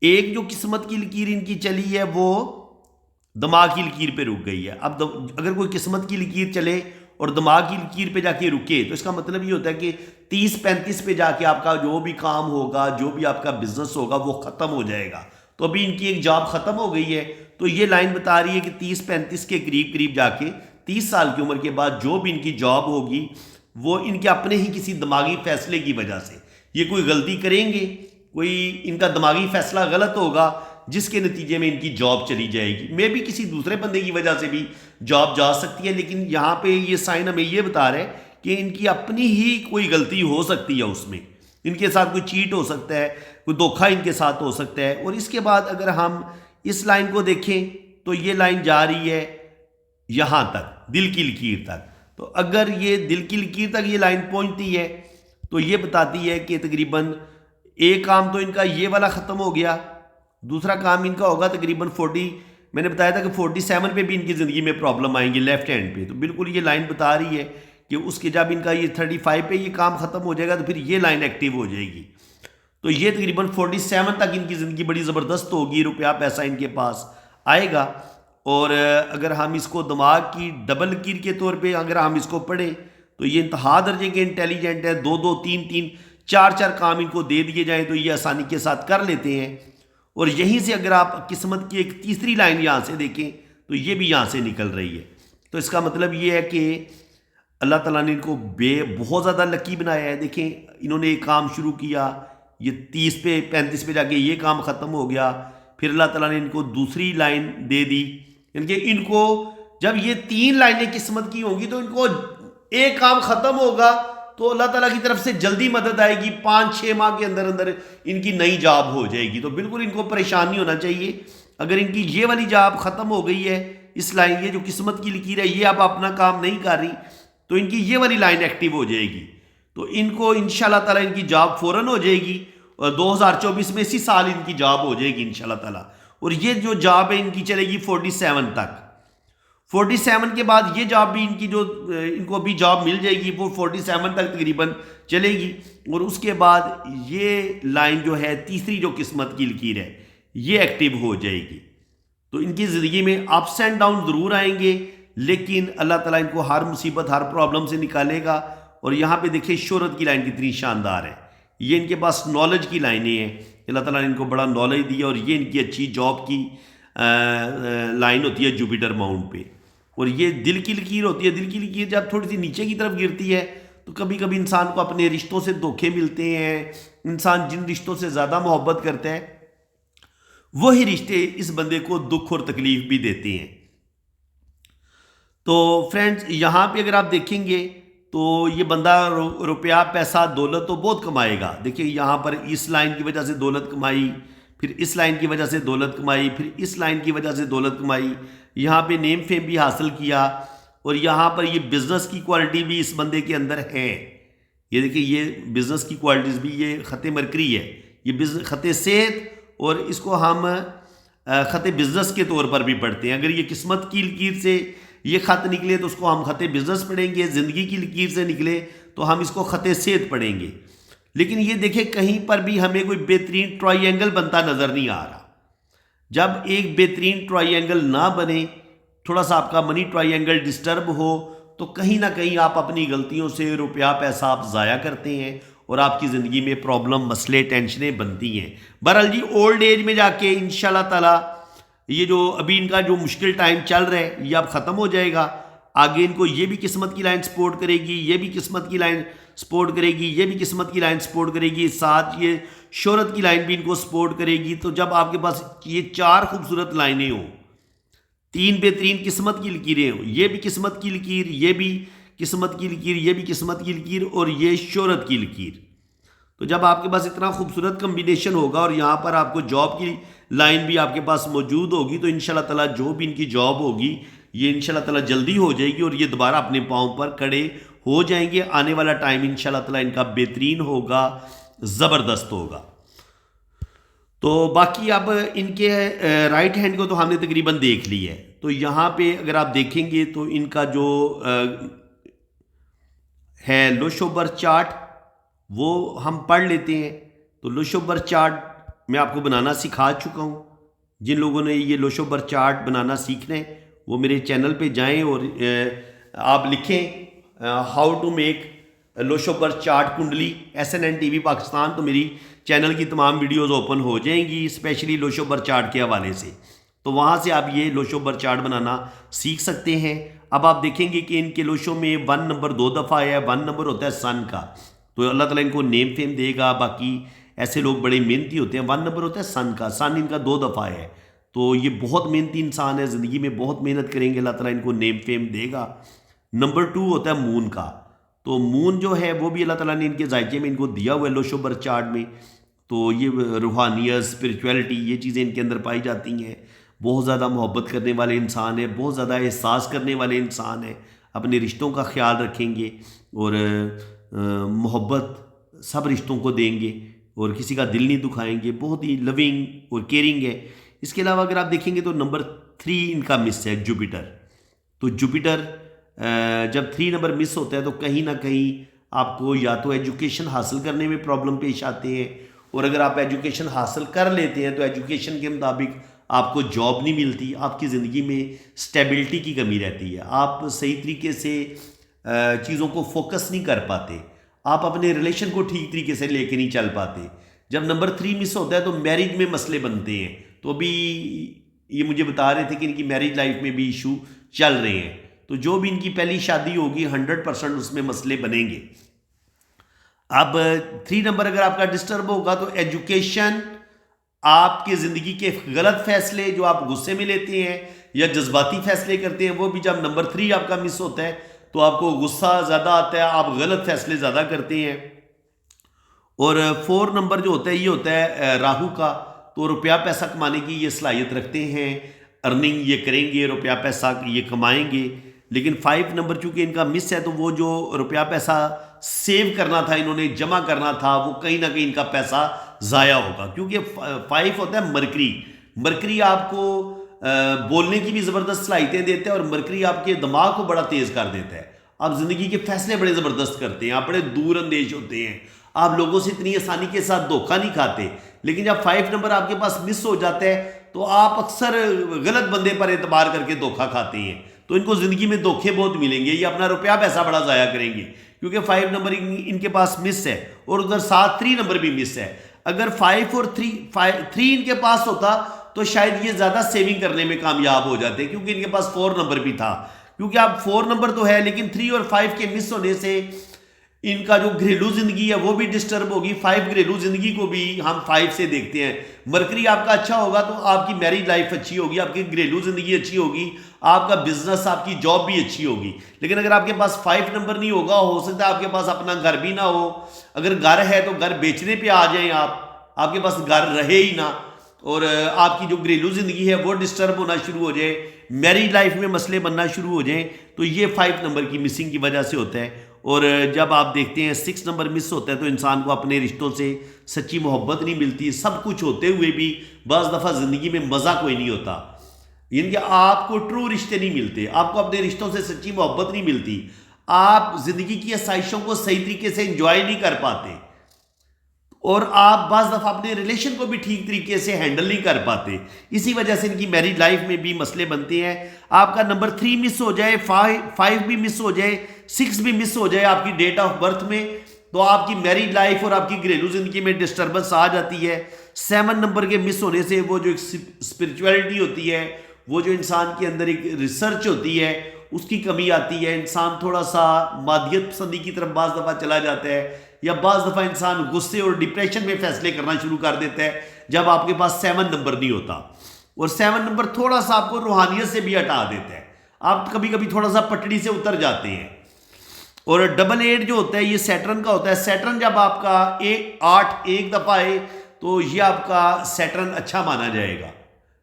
एक जो किस्मत की लकीर इनकी चली है वो दिमाग की लकीर पे रुक गई है। अब अगर कोई किस्मत की लकीर चले और दिमाग की लकीर पे जाके रुके तो इसका मतलब ये होता है कि 30-35 पे जाके आपका जो भी काम होगा, जो भी आपका बिजनेस होगा वो ख़त्म हो जाएगा। तो अभी इनकी एक जॉब ख़त्म हो गई है, तो ये लाइन बता रही है कि 30-35 के करीब जाके 30 साल की उम्र के बाद जो भी इनकी जॉब होगी वो इनके अपने ही किसी दिमागी फैसले की वजह से, ये कोई गलती करेंगे, कोई इनका दिमागी फैसला गलत होगा जिसके नतीजे में इनकी जॉब चली जाएगी। मे भी किसी दूसरे बंदे की वजह से भी जॉब जा सकती है, लेकिन यहाँ पे ये साइन हमें ये बता रहे हैं कि इनकी अपनी ही कोई गलती हो सकती है, उसमें इनके साथ कोई चीट हो सकता है, कोई धोखा इनके साथ हो सकता है। और इसके बाद अगर हम इस लाइन को देखें तो ये लाइन जा रही है यहाँ तक, दिल की लकीर तक। तो अगर ये दिल की लकीर तक ये लाइन पहुँचती है तो ये बताती है कि तकरीबन एक काम तो इनका ये वाला ख़त्म हो गया, दूसरा काम इनका होगा तकरीबन 40, मैंने बताया था कि 47 पे भी इनकी ज़िंदगी में प्रॉब्लम आएंगी लेफ्ट हैंड पे। तो बिल्कुल ये लाइन बता रही है कि उसके जब इनका ये 35 पे ये काम ख़त्म हो जाएगा तो फिर ये लाइन एक्टिव हो जाएगी। तो ये तकरीबन 47 तक इनकी ज़िंदगी बड़ी ज़बरदस्त होगी, रुपया पैसा इनके पास आएगा। और अगर हम इसको दिमाग की डबल लकीर के तौर पे अगर हम इसको पढ़ें तो ये इंतहा दर्जे के इंटेलिजेंट है। 2-2, 3-3, 4-4 काम इनको दे दिए जाएं तो ये आसानी के साथ कर लेते हैं। और यहीं से अगर आप किस्मत की एक तीसरी लाइन यहाँ से देखें तो ये भी यहाँ से निकल रही है। तो इसका मतलब ये है कि अल्लाह ताला ने इनको बहुत ज़्यादा लकी बनाया है। देखें इन्होंने एक काम शुरू किया, ये 30 पे 35 पे जाके ये काम ख़त्म हो गया, फिर अल्लाह ताला ने इनको दूसरी लाइन दे दी। यानी इनको जब ये 3 लाइनें किस्मत की होंगी तो इनको एक काम ख़त्म होगा तो अल्लाह ताला की तरफ से जल्दी मदद आएगी, 5-6 माह के अंदर अंदर इनकी नई जॉब हो जाएगी। तो बिल्कुल इनको परेशान नहीं होना चाहिए। अगर इनकी ये वाली जॉब ख़त्म हो गई है, इस लाइन ये जो किस्मत की लकीर है ये अब अपना काम नहीं कर रही, तो इनकी ये वाली लाइन एक्टिव हो जाएगी। तो इनको इंशाल्लाह ताला इनकी जॉब फ़ौरन हो जाएगी और 2024 में इसी साल इनकी जॉब हो जाएगी इंशाल्लाह ताला। और ये जो जॉब है इनकी चलेगी 47 तक। 47 के बाद ये जॉब भी इनकी जो इनको अभी जॉब मिल जाएगी वो 47 तक तकरीबन चलेगी। और उसके बाद ये लाइन जो है तीसरी जो किस्मत की लकीर है ये एक्टिव हो जाएगी। तो इनकी ज़िंदगी में अप्स एंड डाउन ज़रूर आएंगे, लेकिन अल्लाह ताला इनको हर मुसीबत हर प्रॉब्लम से निकालेगा। और यहाँ पे देखिए शोहरत की लाइन कितनी शानदार है, ये इनके पास नॉलेज की लाइनें हैं। अल्लाह ताला ने इनको बड़ा नॉलेज दिया और ये इनकी अच्छी जॉब की लाइन होती है जुपिटर माउंट पे। और ये दिल की लकीर होती है। दिल की लकीर जब थोड़ी सी नीचे की तरफ गिरती है तो कभी कभी इंसान को अपने रिश्तों से धोखे मिलते हैं। इंसान जिन रिश्तों से ज़्यादा मोहब्बत करता है वही रिश्ते इस बंदे को दुख और तकलीफ भी देते हैं। तो फ्रेंड्स यहाँ पे अगर आप देखेंगे तो ये बंदा रुपया पैसा दौलत तो बहुत कमाएगा। देखिए यहाँ पर इस लाइन की वजह से दौलत कमाई, फिर इस लाइन की वजह से दौलत कमाई, फिर इस लाइन की वजह से दौलत कमाई, यहाँ पे नेम फेम भी हासिल किया। और यहाँ पर ये बिज़नेस की क्वालिटी भी इस बंदे के अंदर है। ये देखिए ये बिज़नेस की क्वालिटीज़ भी, ये ख़त मरकरी है, ये बिज़नेस ख़त सेहत, और इसको हम ख़त बिज़नेस के तौर पर भी पढ़ते हैं। अगर ये किस्मत की लकीर से ये ख़त निकले तो उसको हम ख़त बिज़नेस पढ़ेंगे, ज़िंदगी की लकीर से निकले तो हम इसको ख़त सेहत पढ़ेंगे। लेकिन ये देखें कहीं पर भी हमें कोई बेहतरीन ट्रायंगल बनता नज़र नहीं आ रहा। जब एक बेहतरीन ट्रायंगल ना बने, थोड़ा सा आपका मनी ट्रायंगल डिस्टर्ब हो, तो कहीं ना कहीं आप अपनी गलतियों से रुपया पैसा आप ज़ाया करते हैं और आपकी ज़िंदगी में प्रॉब्लम मसले टेंशनें बनती हैं। बहरहाल जी ओल्ड एज में जाके इंशाल्लाह ताला ये जो अभी इनका जो मुश्किल टाइम चल रहा है ये अब ख़त्म हो जाएगा। आगे इनको ये भी किस्मत की लाइन सपोर्ट करेगी, ये भी किस्मत की लाइन सपोर्ट करेगी, ये भी किस्मत की लाइन सपोर्ट करेगी, साथ ये शोहरत की लाइन भी इनको सपोर्ट करेगी। तो जब आपके पास ये 4 खूबसूरत लाइनें हों, 3 बेहतरीन किस्मत की लकीरें हों, ये भी किस्मत की लकीर, ये भी किस्मत की लकीर, ये भी किस्मत की लकीर और ये शोहरत की लकीर, तो जब आपके पास इतना खूबसूरत कम्बिनेशन होगा और यहाँ पर आपको जॉब की लाइन भी आपके पास मौजूद होगी, तो इंशाल्लाह ताला जो भी इनकी जॉब होगी ये इंशाल्लाह ताला जल्दी हो जाएगी और ये दोबारा अपने पाँव पर खड़े हो जाएंगे। आने वाला टाइम इंशाल्लाह ताला इनका बेहतरीन होगा, ज़बरदस्त होगा। तो बाकी अब इनके राइट हैंड को तो हमने तकरीबन देख ली है। तो यहाँ पे अगर आप देखेंगे तो इनका जो है लोशोबर चार्ट वो हम पढ़ लेते हैं। तो लोशोबर चार्ट मैं आपको बनाना सिखा चुका हूँ। जिन लोगों ने ये लोशोबर चार्ट बनाना सीखना है वो मेरे चैनल पे जाएं और आप लिखें हाउ टू मेक लोशोबर चार्ट कुंडली SNN TV पाकिस्तान, तो मेरी चैनल की तमाम वीडियोस ओपन हो जाएंगी स्पेशली लोशोबर चार्ट के हवाले से। तो वहाँ से आप ये लोशोबर चार्ट बनाना सीख सकते हैं। अब आप देखेंगे कि इनके लोशों में 1 नंबर 2 दफ़ा आया है। 1 नंबर होता है सन का, तो अल्लाह ताला इनको नेम फेम देगा। बाकी ऐसे लोग बड़े मेहनती होते हैं। 1 नंबर होता है सन का, सन इनका 2 दफ़ा है, तो ये बहुत मेहनती इंसान है, ज़िंदगी में बहुत मेहनत करेंगे, अल्लाह ताला इनको नेम फेम देगा। नंबर 2 होता है मून का, तो मून जो है वो भी अल्लाह ताला ने इनके जायके में इनको दिया हुआ है लोशो बर्थ चार्ट में। तो ये रूहानियत, स्पिरिचुअलिटी, ये चीज़ें इनके अंदर पाई जाती हैं। बहुत ज़्यादा मोहब्बत करने वाले इंसान है, बहुत ज़्यादा एहसास करने वाले इंसान है, अपने रिश्तों का ख्याल रखेंगे और मोहब्बत सब रिश्तों को देंगे और किसी का दिल नहीं दुखाएंगे, बहुत ही लविंग और केयरिंग है। इसके अलावा अगर आप देखेंगे तो नंबर 3 इनका मिस है, जुपिटर। तो जुपिटर जब 3 नंबर मिस होता है तो कहीं ना कहीं आपको या तो एजुकेशन हासिल करने में प्रॉब्लम पेश आते हैं, और अगर आप एजुकेशन हासिल कर लेते हैं तो एजुकेशन के मुताबिक आपको जॉब नहीं मिलती, आपकी ज़िंदगी में स्टेबिलिटी की कमी रहती है, आप सही तरीके से चीज़ों को फोकस नहीं कर पाते, आप अपने रिलेशन को ठीक तरीके से लेके नहीं चल पाते। जब नंबर 3 मिस होता है तो मैरिज में मसले बनते हैं। तो अभी ये मुझे बता रहे थे कि इनकी मैरिज लाइफ में भी इशू चल रहे हैं, तो जो भी इनकी पहली शादी होगी 100% उसमें मसले बनेंगे। अब 3 नंबर अगर आपका डिस्टर्ब होगा तो एजुकेशन, आपके ज़िंदगी के गलत फैसले जो आप गुस्से में लेते हैं या जज्बाती फैसले करते हैं, वो भी जब नंबर 3 आपका मिस होता है तो आपको गुस्सा ज़्यादा आता है, आप गलत फैसले ज़्यादा करते हैं। और 4 नंबर जो होता है ये होता है राहु का, तो रुपया पैसा कमाने की ये सलाहियत रखते हैं, अर्निंग ये करेंगे, रुपया पैसा ये कमाएंगे। लेकिन 5 नंबर चूंकि इनका मिस है तो वो जो रुपया पैसा सेव करना था, इन्होंने जमा करना था, वो कहीं ना कहीं इनका पैसा ज़ाया होगा, क्योंकि 5 होता है मरकरी। मरकरी आपको बोलने की भी ज़बरदस्त सलाहियतें देता है और मरकरी आपके दिमाग को बड़ा तेज़ कर देता है। आप ज़िंदगी के फैसले बड़े ज़बरदस्त करते हैं, आप बड़े दूर अंदेश होते हैं, आप लोगों से इतनी आसानी के साथ धोखा नहीं खाते। लेकिन जब 5 नंबर आपके पास मिस हो जाता है तो आप अक्सर गलत बंदे पर एतबार करके धोखा खाते हैं, तो इनको ज़िंदगी में धोखे बहुत मिलेंगे, ये अपना रुपया पैसा बड़ा ज़ाया करेंगे, क्योंकि 5 नंबर इनके पास मिस है और उधर 3 नंबर भी मिस है। अगर 5 और 3 इनके पास होता तो शायद ये ज़्यादा सेविंग करने में कामयाब हो जाते, क्योंकि इनके पास 4 नंबर भी था। क्योंकि आप 4 नंबर तो है, लेकिन 3 और 5 के मिस होने से इनका जो घरेलू जिंदगी है वो भी डिस्टर्ब होगी। 5 घरेलू जिंदगी को भी हम 5 से देखते हैं। मरकरी आपका अच्छा होगा तो आपकी मैरिज लाइफ अच्छी होगी, आपकी घरेलू जिंदगी अच्छी होगी, आपका बिजनेस, आपकी जॉब भी अच्छी होगी। लेकिन अगर आपके पास 5 नंबर नहीं होगा, हो सकता है आपके पास अपना घर भी ना हो, अगर घर है तो घर बेचने पे आ जाएं आप, आपके पास घर रहे ही ना, और आपकी जो घरेलू जिंदगी है वो डिस्टर्ब होना शुरू हो जाए, मैरिज लाइफ में मसले बनना शुरू हो जाएं, तो ये 5 नंबर की मिसिंग की वजह से होता है। और जब आप देखते हैं 6 नंबर मिस होता है तो इंसान को अपने रिश्तों से सच्ची मोहब्बत नहीं मिलती। सब कुछ होते हुए भी बस दफ़ा ज़िंदगी में मज़ा कोई नहीं होता, यानी कि आपको ट्रू रिश्ते नहीं मिलते, आपको अपने रिश्तों से सच्ची मोहब्बत नहीं मिलती, आप ज़िंदगी की आसाइशों को सही तरीके से इंजॉय नहीं कर पाते, और आप बस दफ़ा अपने रिलेशन को भी ठीक तरीके से हैंडल नहीं कर पाते। इसी वजह से इनकी मैरिज लाइफ में भी मसले बनते हैं। आपका नंबर 3 मिस हो जाए, 5 भी मिस हो जाए, 6 भी मिस हो जाए आपकी डेट ऑफ बर्थ में, तो आपकी मैरिज लाइफ और आपकी घरेलू जिंदगी में डिस्टर्बेंस आ जाती है। 7 नंबर के मिस होने से वो जो एक स्पिरिचुअलिटी होती है, वो जो इंसान के अंदर एक रिसर्च होती है, उसकी कमी आती है। इंसान थोड़ा सा मादियत पसंदी की तरफ बाज़ दफ़ा चला जाता है, या बाज़ दफ़ा इंसान गुस्से और डिप्रेशन में फैसले करना शुरू कर देता है जब आपके पास 7 नंबर नहीं होता। और 7 नंबर थोड़ा सा आपको रूहानियत से भी हटा देता है, आप कभी कभी थोड़ा सा पटड़ी से उतर जाते हैं। और 8 जो होता है ये सैटर्न का होता है। सैटर्न जब आपका 8 एक दफ़ा आए तो ये आपका सैटर्न अच्छा माना जाएगा।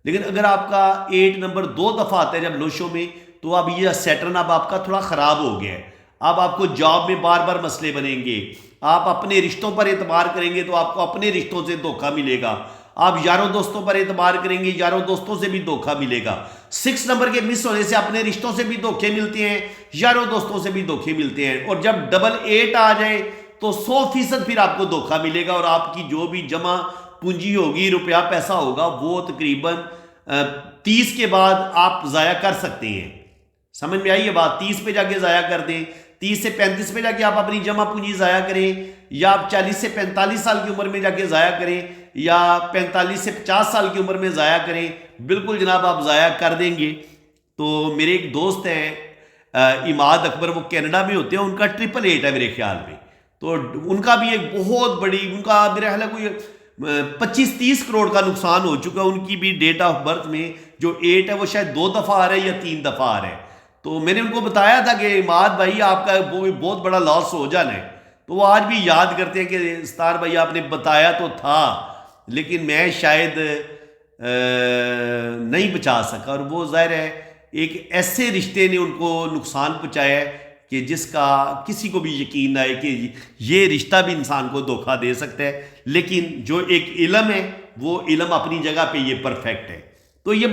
लेकिन अगर आपका 8 नंबर 2 दफ़ा आता है जब लोशो में, तो अब ये सैटर्न अब आपका थोड़ा ख़राब हो गया है। अब आपको जॉब में बार बार मसले बनेंगे, आप अपने रिश्तों पर एतबार करेंगे तो आपको अपने रिश्तों से धोखा मिलेगा, आप यारों दोस्तों पर एतबार करेंगे, यारों दोस्तों से भी धोखा मिलेगा। 6 नंबर के मिस होने से अपने रिश्तों से भी धोखे मिलते हैं, यारों दोस्तों से भी धोखे मिलते हैं। और जब 8 आ जाए तो 100% फिर आपको धोखा मिलेगा, और आपकी जो भी जमा पूंजी होगी, रुपया पैसा होगा, वो तकरीबन 30 के बाद आप ज़ाया कर सकते हैं। समझ में आई ये बात? 30 पे जाके ज़ाया कर दें, 30 से 35 पे जाके आप अपनी जमा पूंजी ज़ाया करें, या आप 40 से 45 साल की उम्र में जाके ज़ाया करें, या 45 से 50 साल की उम्र में ज़ाया करें। बिल्कुल जनाब आप ज़ाया कर देंगे। तो मेरे एक दोस्त हैं इमाद अकबर, वो कनाडा में होते हैं, उनका 888 है मेरे ख्याल में। तो उनका भी एक बहुत बड़ी, उनका मेरा ख्याल है कोई 25-30 करोड़ का नुकसान हो चुका है। उनकी भी डेट ऑफ बर्थ में जो 8 है वो शायद 2 दफ़ा आ रहा है या 3 दफ़ा आ रहा है। तो मैंने उनको बताया था कि इमाद भाई आपका वो बहुत बड़ा लॉस हो जाना है। तो वो आज भी याद करते हैं कि सतार भाई आपने बताया तो था, लेकिन मैं शायद नहीं बचा सका। और वो जाहिर है एक ऐसे रिश्ते ने उनको नुकसान पहुंचाया है कि जिसका किसी को भी यकीन ना है कि ये रिश्ता भी इंसान को धोखा दे सकता है। लेकिन जो एक इल्म है वो इल्म अपनी जगह पे ये परफेक्ट है। तो ये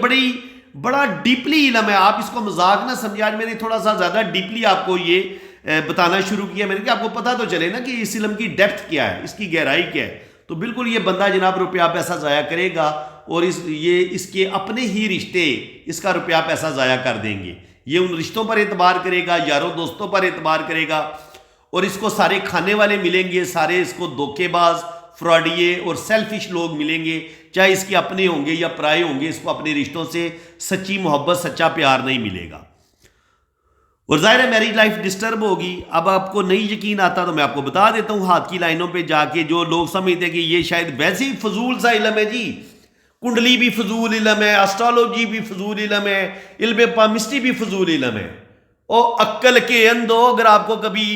बड़ा डीपली इल्म है, आप इसको मजाक ना समझिए। आज मैंने थोड़ा सा ज़्यादा डीपली आपको ये बताना शुरू किया मैंने कि आपको पता तो चले ना कि इस इल्म की डेप्थ क्या है, इसकी गहराई क्या है। तो बिल्कुल ये बंदा जनाब रुपया पैसा ज़ाया करेगा और इसके अपने ही रिश्ते इसका रुपया पैसा ज़ाया कर देंगे। ये उन रिश्तों पर एतबार करेगा, यारों दोस्तों पर एतबार करेगा, और इसको सारे खाने वाले मिलेंगे, सारे इसको धोखेबाज, फ्रॉडिये और सेल्फिश लोग मिलेंगे, चाहे इसके अपने होंगे या पराए होंगे। इसको अपने रिश्तों से सच्ची मोहब्बत, सच्चा प्यार नहीं मिलेगा और जाहिर है मैरिज लाइफ डिस्टर्ब होगी। अब आपको नहीं यकीन आता तो मैं आपको बता देता हूं हाथ की लाइनों पे जाके। जो लोग समझते हैं कि ये शायद वैसे ही फजूल सा इल्म है जी, कुंडली भी फजूल इल्म है, एस्ट्रोलॉजी भी फजूल इल्म है, इल्म पामिस्ट्री भी फजूल इल्म है। और अक्ल के अंदो, अगर आपको कभी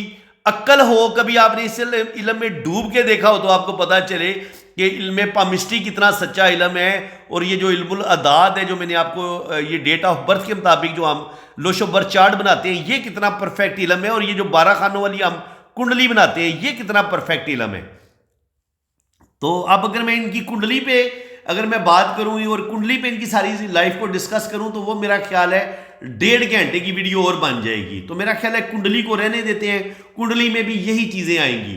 अक्ल हो, कभी आपने इस इल्म में डूब के देखा हो तो आपको पता चले कि इल्म पामिस्ट्री कितना सच्चा इल्म है। और ये जो इल्मुल अदाद है, जो मैंने आपको ये डेट ऑफ बर्थ के मुताबिक जो हम लोशो बर्थ चार्ट बनाते हैं, ये कितना परफेक्ट इल्म है। और ये जो 12 खानों वाली हम कुंडली बनाते हैं, ये कितना परफेक्ट इल्म है। तो अब अगर मैं इनकी कुंडली पे अगर मैं बात करूं और कुंडली पे इनकी सारी लाइफ को डिस्कस करूं तो वो मेरा ख्याल है 1.5 घंटे की वीडियो और बन जाएगी। तो मेरा ख्याल है कुंडली को रहने देते हैं। कुंडली में भी यही चीज़ें आएंगी।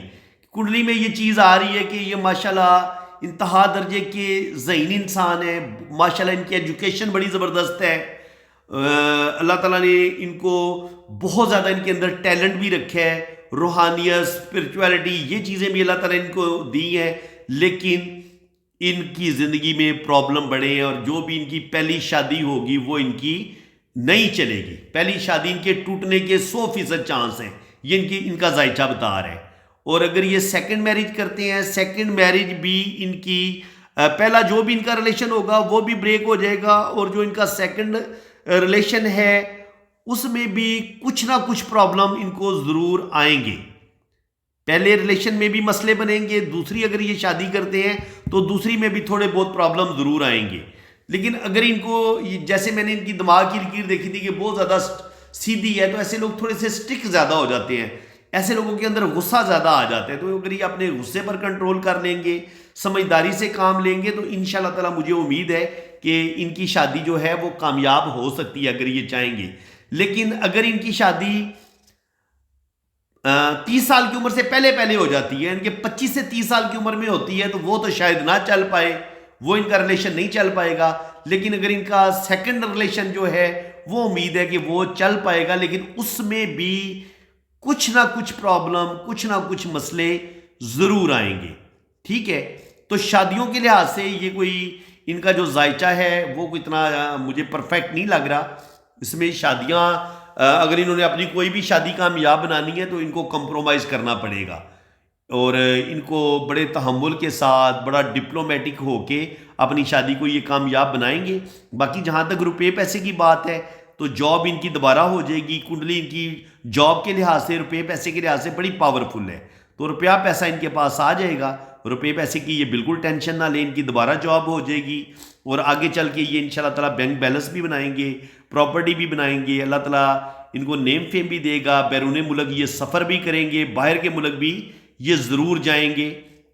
कुंडली में ये चीज़ आ रही है कि ये माशाल्लाह इंतहा दर्जे के ज़हीनी इंसान है, माशाल्लाह इनकी एजुकेशन बड़ी ज़बरदस्त है। अल्लाह ताला ने इनको बहुत ज़्यादा इनके अंदर टैलेंट भी रखा है, रूहानियत, स्पिरिचुअलिटी, ये चीज़ें भी अल्लाह ताला ने इनको दी हैं। लेकिन इनकी ज़िंदगी में प्रॉब्लम बढ़े हैं और जो भी इनकी पहली शादी होगी वो इनकी नहीं चलेगी। पहली शादी इनके टूटने के 100% चांस हैं, ये इनका जायचा बता रहा है। और अगर ये सेकंड मैरिज करते हैं, सेकंड मैरिज भी इनकी पहला जो भी इनका रिलेशन होगा वो भी ब्रेक हो जाएगा। और जो इनका सेकंड रिलेशन है उसमें भी कुछ ना कुछ प्रॉब्लम इनको ज़रूर आएंगे। पहले रिलेशन में भी मसले बनेंगे, दूसरी अगर ये शादी करते हैं तो दूसरी में भी थोड़े बहुत प्रॉब्लम ज़रूर आएंगे। लेकिन अगर इनको, जैसे मैंने इनकी दिमाग की लकीर देखी थी कि बहुत ज़्यादा सीधी है, तो ऐसे लोग थोड़े से स्टिक ज़्यादा हो जाते हैं, ऐसे लोगों के अंदर गुस्सा ज़्यादा आ जाता है। तो अगर ये अपने गुस्से पर कंट्रोल कर लेंगे, समझदारी से काम लेंगे, तो इंशाल्लाह ताला मुझे उम्मीद है कि इनकी शादी जो है वो कामयाब हो सकती है अगर ये चाहेंगे। लेकिन अगर इनकी शादी 30 साल की उम्र से पहले हो जाती है, इनके 25 से 30 साल की उम्र में होती है, तो वो तो शायद ना चल पाए, वो इनका रिलेशन नहीं चल पाएगा। लेकिन अगर इनका सेकंड रिलेशन जो है वो उम्मीद है कि वो चल पाएगा, लेकिन उसमें भी कुछ ना कुछ प्रॉब्लम, कुछ ना कुछ मसले ज़रूर आएंगे। ठीक है, तो शादियों के लिहाज से ये कोई इनका जो जायचा है वो इतना मुझे परफेक्ट नहीं लग रहा। इसमें शादियाँ, अगर इन्होंने अपनी कोई भी शादी कामयाब बनानी है तो इनको कंप्रोमाइज़ करना पड़ेगा और इनको बड़े तहम्मुल के साथ, बड़ा डिप्लोमेटिक होके अपनी शादी को ये कामयाब बनाएंगे। बाकी जहाँ तक रुपये पैसे की बात है तो जॉब इनकी दोबारा हो जाएगी। कुंडली इनकी जॉब के लिहाज से, रुपये पैसे के लिहाज से बड़ी पावरफुल है, तो रुपया पैसा इनके पास आ जाएगा। रुपये पैसे की ये बिल्कुल टेंशन ना लें, इनकी दोबारा जॉब हो जाएगी और आगे चल के ये इंशाल्लाह ताला बैंक बैलेंस भी बनाएंगे, प्रॉपर्टी भी बनाएंगे। अल्लाह ताला इनको नेम फेम भी देगा, बैरून मुल्क ये सफ़र भी करेंगे, बाहर के मुल्क भी ये ज़रूर जाएंगे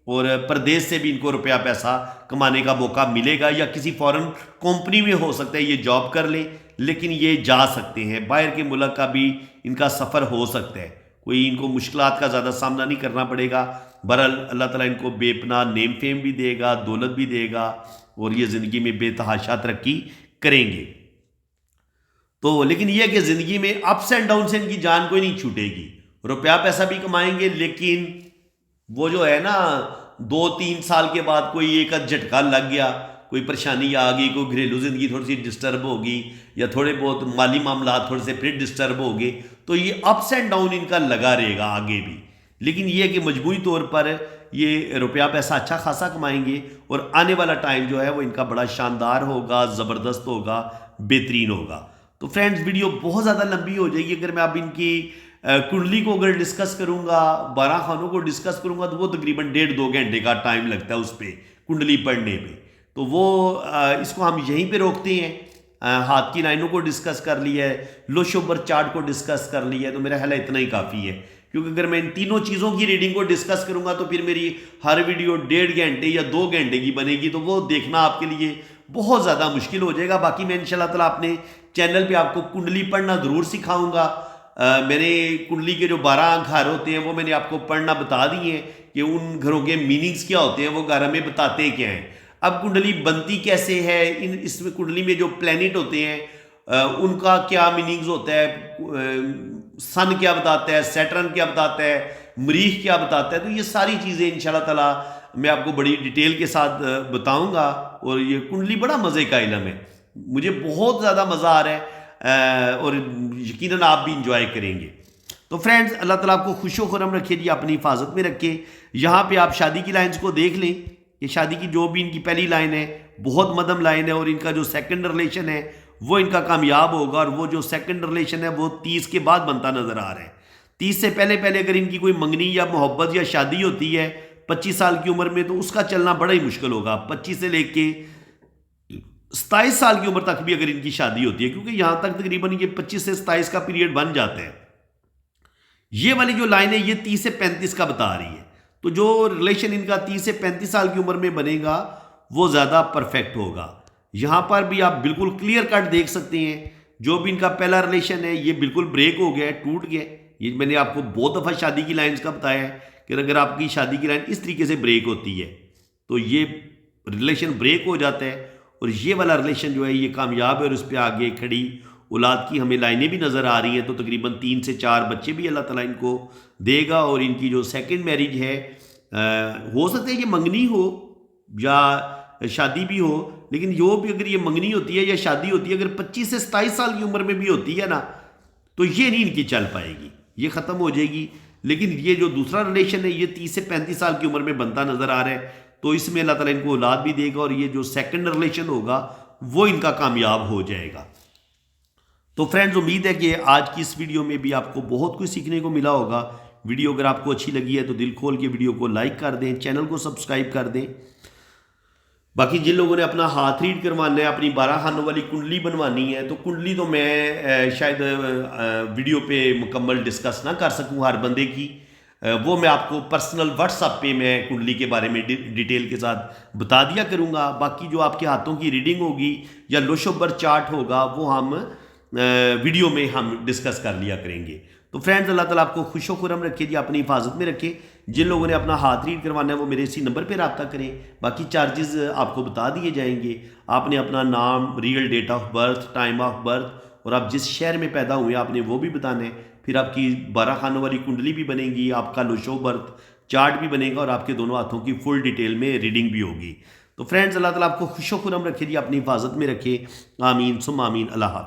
और प्रदेश से भी इनको रुपया पैसा कमाने का मौका मिलेगा, या किसी फॉरेन कंपनी में हो सकता है ये जॉब कर ले, लेकिन ये जा सकते हैं, बाहर के मुल्क का भी इनका सफ़र हो सकता है, कोई इनको मुश्किलात का ज़्यादा सामना नहीं करना पड़ेगा। बहरहाल अल्लाह ताला इनको बेपनाह नेम फेम भी देगा, दौलत भी देगा और ये ज़िंदगी में बेतहाशा तरक्की करेंगे। तो लेकिन यह कि ज़िंदगी में अप्स एंड डाउन से इनकी जान कोई नहीं छूटेगी। रुपया पैसा भी कमाएंगे, लेकिन वो जो है ना 2-3 साल के बाद कोई एक झटका लग गया, कोई परेशानी आ गई, कोई घरेलू ज़िंदगी थोड़ी सी डिस्टर्ब होगी या थोड़े बहुत माली मामला थोड़े से फिर डिस्टर्ब हो गए, तो ये अप्स एंड डाउन इनका लगा रहेगा आगे भी। लेकिन ये है कि मजबूरी तौर पर ये रुपया पैसा अच्छा खासा कमाएंगे और आने वाला टाइम जो है वो इनका बड़ा शानदार होगा, ज़बरदस्त होगा, बेहतरीन होगा। तो फ्रेंड्स वीडियो बहुत ज़्यादा लंबी हो जाएगी अगर मैं अब इनकी कुंडली को अगर डिस्कस करूंगा, 12 खानों को डिस्कस करूंगा तो वो तकरीबन 1.5-2 घंटे का टाइम लगता है उस पर कुंडली पढ़ने पे। तो वो इसको हम यहीं पे रोकते हैं। हाथ की लाइनों को डिस्कस कर लिया है, लो शोबर चार्ट को डिस्कस कर लिया है, तो मेरा ख्याल है इतना ही काफ़ी है। क्योंकि अगर मैं इन तीनों चीज़ों की रीडिंग को डिस्कस करूंगा तो फिर मेरी हर वीडियो 1.5 घंटे या 2 घंटे की बनेगी, तो वो देखना आपके लिए बहुत ज़्यादा मुश्किल हो जाएगा। बाकी मैं इंशाल्लाह ताला अपने चैनल पे आपको कुंडली पढ़ना ज़रूर सिखाऊंगा। मैंने कुंडली के जो 12 घर होते हैं वो मैंने आपको पढ़ना बता दिए हैं कि उन घरों के मीनिंग्स क्या होते हैं, वो घर हमें बताते क्या हैं। अब कुंडली बनती कैसे है, इसमें कुंडली में जो प्लैनेट होते हैं उनका क्या मीनिंग्स होता है, सन क्या बताता है, सैटर्न क्या बताता है, मरीख क्या बताता है, तो ये सारी चीज़ें इंशाल्लाह ताला मैं आपको बड़ी डिटेल के साथ बताऊंगा। और ये कुंडली बड़ा मज़े का इलम है, मुझे बहुत ज़्यादा मज़ा आ रहा है और यकीनन आप भी इंजॉय करेंगे। तो फ्रेंड्स अल्लाह ताला आपको खुशो खुरम रखे जी, अपनी हिफाजत में रखे। यहाँ पे आप शादी की लाइन्स को देख लें कि शादी की जो भी इनकी पहली लाइन है बहुत मदम लाइन है और इनका जो सेकंड रिलेशन है वो इनका कामयाब होगा। और वो जो सेकंड रिलेशन है वो 30 के बाद बनता नजर आ रहा है। 30 से पहले पहले अगर इनकी कोई मंगनी या मोहब्बत या शादी होती है 25 साल की उम्र में, तो उसका चलना बड़ा ही मुश्किल होगा। 25 से लेके 27 साल की उम्र तक भी अगर इनकी शादी होती है, क्योंकि यहां तक तकरीबन ये 25 से 27 का पीरियड बन जाते हैं। ये वाली जो लाइन है ये 30 से 35 का बता रही है। तो जो रिलेशन इनका 30 से 35 साल की उम्र में बनेगा वो ज़्यादा परफेक्ट होगा। यहां पर भी आप बिल्कुल क्लियर कट देख सकते हैं, जो भी इनका पहला रिलेशन है ये बिल्कुल ब्रेक हो गया है, टूट गया। ये मैंने आपको बहुत दफ़ा शादी की लाइन्स का बताया है कि अगर आपकी शादी की लाइन इस तरीके से ब्रेक होती है तो ये रिलेशन ब्रेक हो जाता है। और ये वाला रिलेशन जो है ये कामयाब है और उस पर आगे खड़ी औलाद की हमें लाइनें भी नज़र आ रही हैं। तो तकरीबन 3 से 4 बच्चे भी अल्लाह ताला इनको देगा। और इनकी जो सेकंड मैरिज है हो सकता है ये मंगनी हो या शादी भी हो, लेकिन जो भी अगर ये मंगनी होती है या शादी होती है, अगर 25 से 27 साल की उम्र में भी होती है ना, तो ये नहीं इनकी चल पाएगी, ये ख़त्म हो जाएगी। लेकिन ये जो दूसरा रिलेशन है ये 30 से 35 साल की उम्र में बनता नज़र आ रहा है, तो इसमें अल्लाह ताला इनको औलाद भी देगा और ये जो सेकंड रिलेशन होगा वो इनका कामयाब हो जाएगा। तो फ्रेंड्स उम्मीद है कि आज की इस वीडियो में भी आपको बहुत कुछ सीखने को मिला होगा। वीडियो अगर आपको अच्छी लगी है तो दिल खोल के वीडियो को लाइक कर दें, चैनल को सब्सक्राइब कर दें। बाकी जिन लोगों ने अपना हाथ रीड करवाना है, अपनी 12 खानों वाली कुंडली बनवानी है, तो कुंडली तो मैं शायद वीडियो पे मुकम्मल डिस्कस ना कर सकूं हर बंदे की। वो मैं आपको पर्सनल व्हाट्सएप पे मैं कुंडली के बारे में डिटेल के साथ बता दिया करूँगा। बाकी जो आपके हाथों की रीडिंग होगी या लोशोबर चार्ट होगा वो हम वीडियो में हम डिस्कस कर लिया करेंगे। तो फ्रेंड्स अल्लाह ताला आपको खुशो खुरम रखे जी, अपनी हिफाजत में रखे। जिन लोगों ने अपना हाथ रीड करवाना है वो मेरे इसी नंबर पे रब्ता करें। बाकी चार्जेस आपको बता दिए जाएंगे। आपने अपना नाम, real date of birth, time of birth और आप जिस शहर में पैदा हुए आपने वो भी बताना है। फिर आपकी 12 खानों वाली कुंडली भी बनेगी, आपका लोशो बर्थ चार्ट भी बनेगा और आपके दोनों हाथों की फुल डिटेल में रीडिंग भी होगी। तो फ्रेंड्स अल्लाह ताला आपको खुशो खुरम रखे जी, अपनी हिफाजत में रखे। आमीन सुम आमीन। अल्लाह हाफ़िज़।